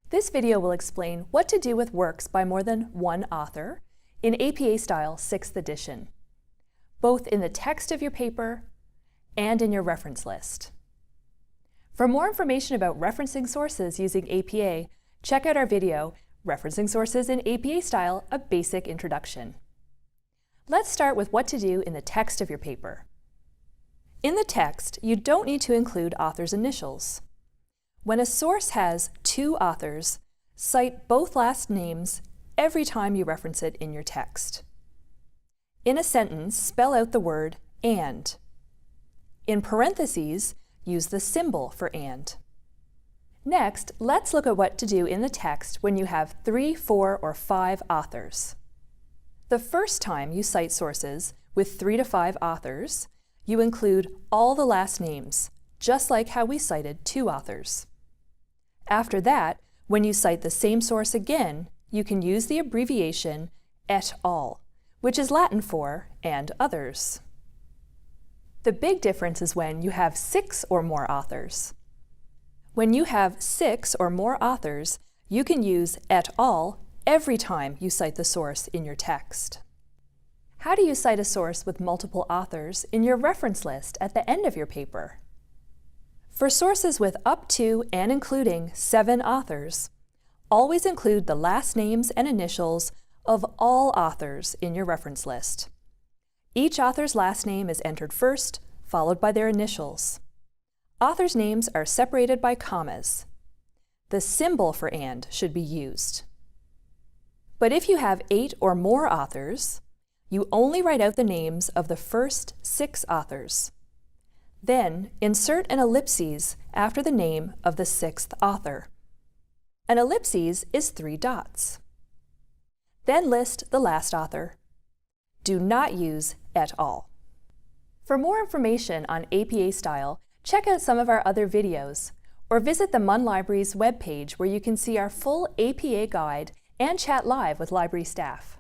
This video will explain what to do with works by more than one author in APA Style 6th edition, both in the text of your paper and in your reference list. For more information about referencing sources using APA, check out our video, Referencing Sources in APA Style, a Basic Introduction. Let's start with what to do in the text of your paper. In the text, you don't need to include authors' initials. When a source has two authors, cite both last names every time you reference it in your text. In a sentence, spell out the word "and." In parentheses, use the symbol for "and." Next, let's look at what to do in the text when you have 3, 4, or 5 authors. The first time you cite sources with 3 to 5 authors, you include all the last names, just like how we cited 2 authors. After that, when you cite the same source again, you can use the abbreviation et al., which is Latin for "and others." The big difference is when you have 6 or more authors. When you have 6 or more authors, you can use et al. Every time you cite the source in your text. How do you cite a source with multiple authors in your reference list at the end of your paper? For sources with up to and including 7 authors, always include the last names and initials of all authors in your reference list. Each author's last name is entered first, followed by their initials. Authors' names are separated by commas. The symbol for "and" should be used. But if you have 8 or more authors, you only write out the names of the first 6 authors. Then, insert an ellipses after the name of the 6th author. An ellipses is 3 dots. Then list the last author. Do not use et al. For more information on APA Style, check out some of our other videos, or visit the MUN Library's webpage where you can see our full APA guide and chat live with library staff.